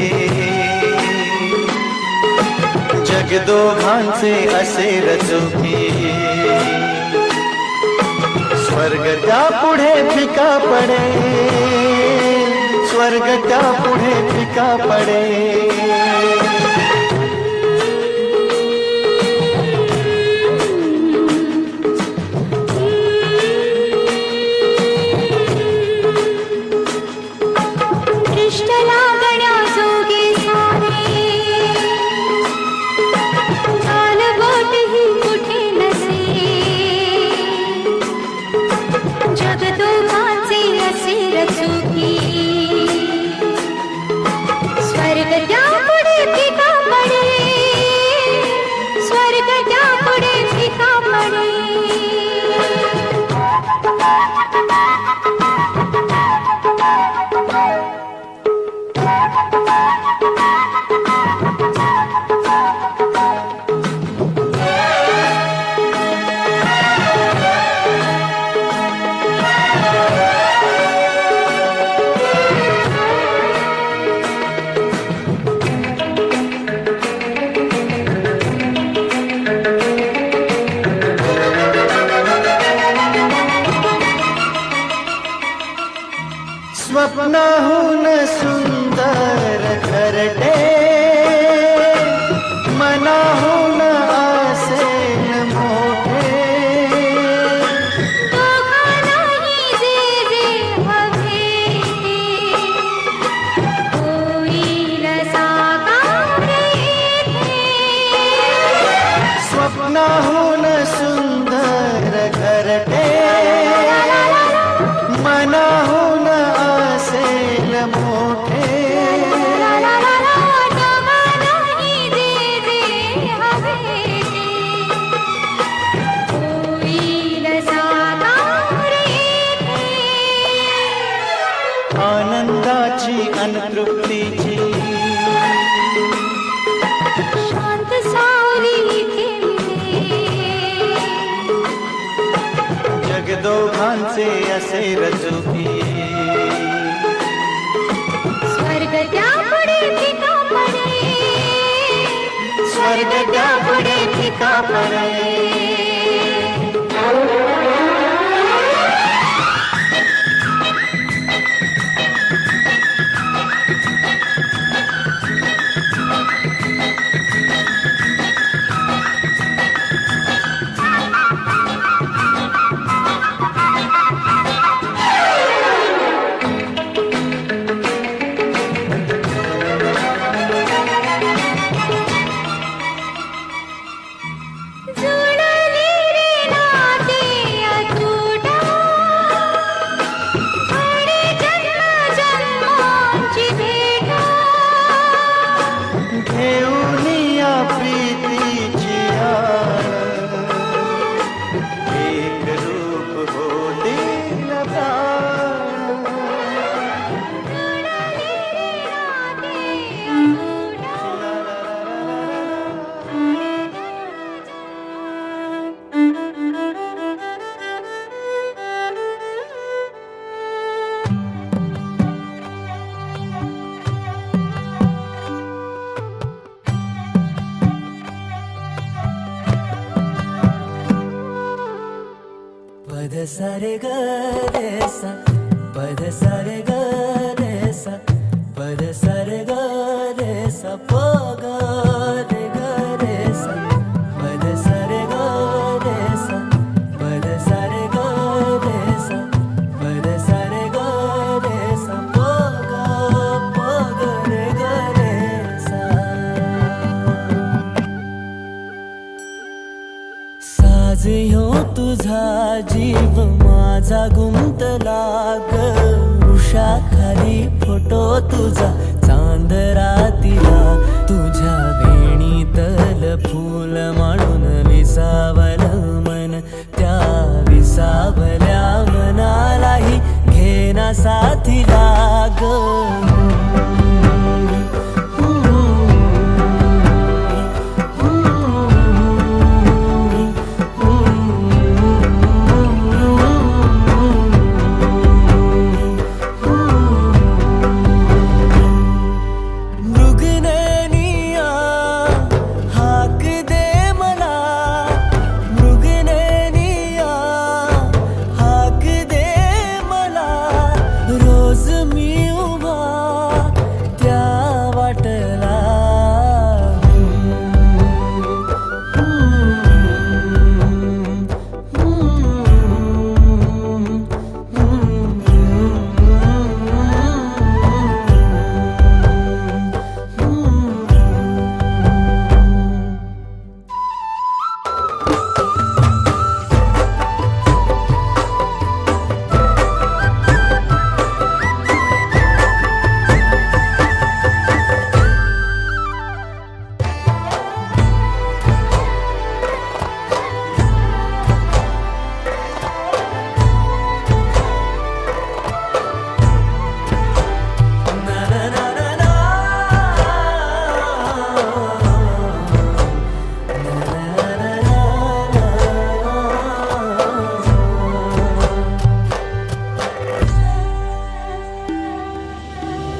जग दोघांचे असे रचोके, स्वर्ग त्या पुढे फिका पडे, स्वर्ग त्या पुढे फिका पडे. दृष्ट लागण्या जोगे सारे, गालबोट ही कुठे नसे. जग दोघांचे असे रचोके, स्वर्ग त्या पुढे फिका पडे, स्वर्ग त्या पुढे फिका पडे. असे रचुकी स्वर्ग त्यापुढे फिका पडे स्वर्ग त्यापुढे फिका पडे जुळली रे नाती अतूट आणि जन्मजन्मांची भेट घेऊन या प्रीतीची आण एक रूप होतील प्राण पद सारे ग रे सा पद सारे ग रे सा पद सारे ग रे सा प ग रे सा पद सारे ग रे सा पद सारे ग रे सा पद सारे ग रे सा प ग रे सा साज ह्यो तुझा जीव माझा गुंतला ग उषा खाली फोटो तुझा चांद रातीला तुझ्या वेणीतल फूल माळून विसावल मन त्या विसावल्या मनालाही घेना साथीला ग मृगनयनिया हाक दे मला मृगनयनिया हाक दे मला रोज मी उभा त्या वाटला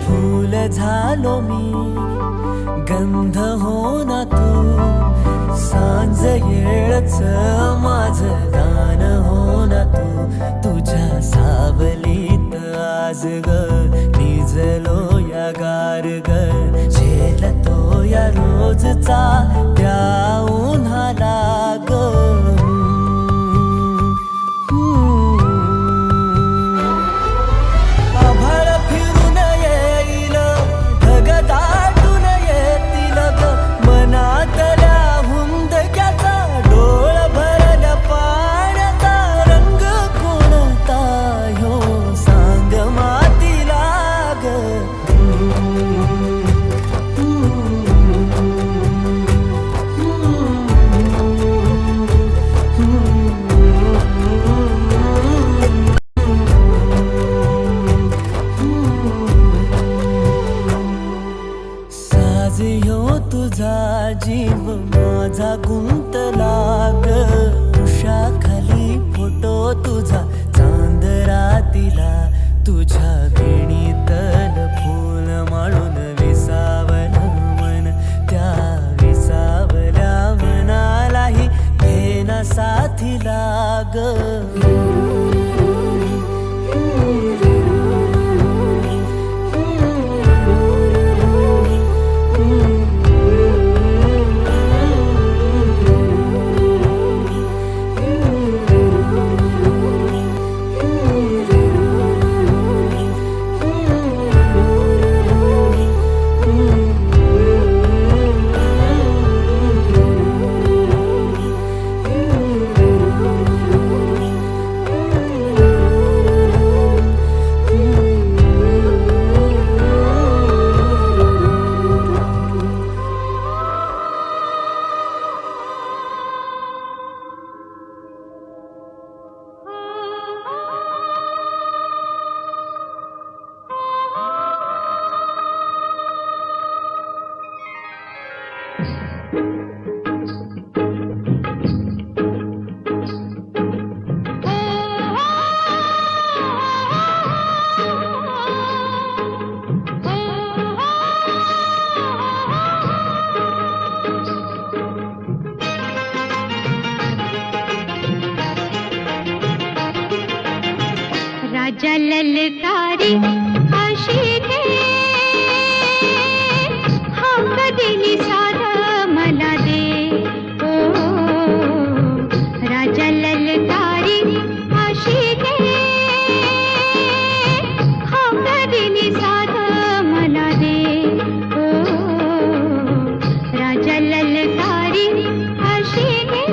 फूल झालो मी गंध हो ना तू सांज येळच माझ गान हो ना तू तुझ्या सावलीत आज ग निजलो या गार ग झेलतो या रोजचा त्या उन्हाला ग आभाळ फिरून येईल ढग दाटून येतील ग मनातल्या हुंदक्याचा डोळ भरल्या पाण्याचा रंग कोणता ह्यो सांग मातीला ग साज ह्यो तुझा जीव माझा गुंतला ग उषा खाली फोटो तुझा चांद रातीला तुझ्या वेणीतल फूल माळून विसावलं मन, त्या विसावल्या मनालाही घेना साथीला ग. राजा ललकारी आशिके हक्क दिली सारा मला दे. ओ राजा ललकारी आशिके हक्क दिली सारा मला दे. ओ राजा ललकारी आशिके.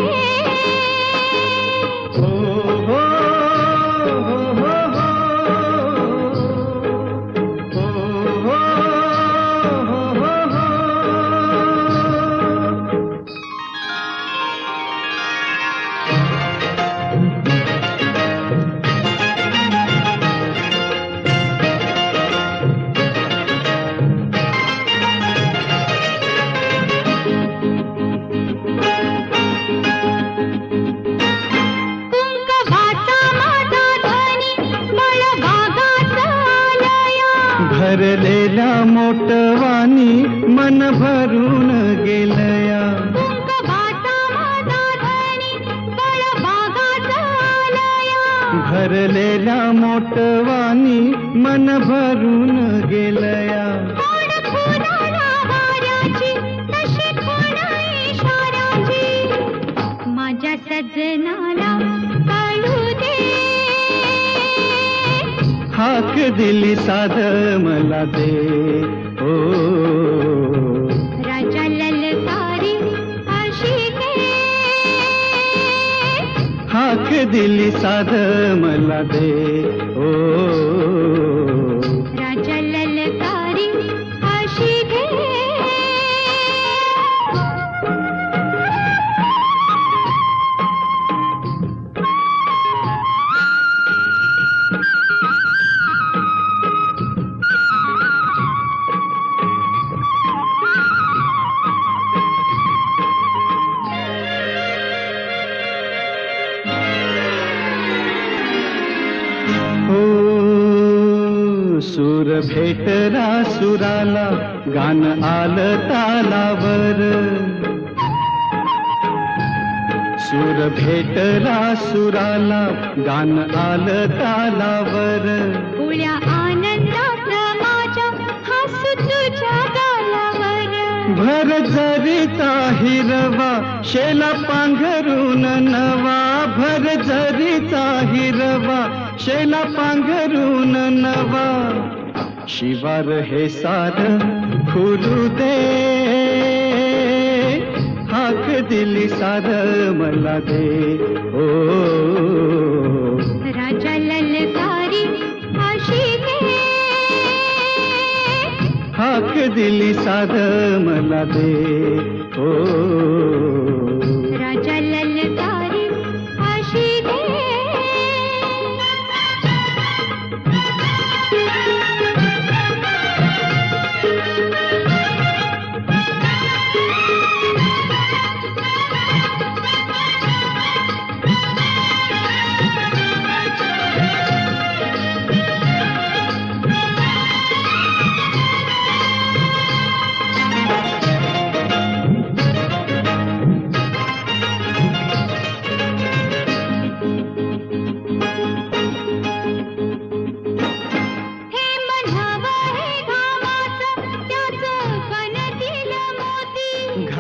भरलेल्या मोटवानी मन भरून गेलया. भरलेल्या मोटवानी मन भरून गेलया. माझ्या सजनाला काढू दे. हाक दिली साध मला दे. ओ राजा ललकारी आशिके. हाक दिली साध मला दे. ओ राजा ललकारी आशिके. सूर भेटला सुराला गान आलं तालावर. सूर भेटला सुराला गान आलं तालावर. पुळ्या आनंदात माझ्या हसू तुझ्या गालावर. भर जरीचा हिरवा शेला पांघरून नवा. भर जरीचा हिरवा शेला पांघरून नवा. शिवार हे सार खुलू दे. हाक दिली सार मला दे. ओ राजा ललकारी आशिके. हाक दिली सार मला दे. ओ राजा ललकारी आशिके.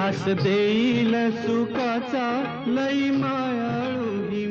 ध्यास देईल सुखाचा लई मायाळू ही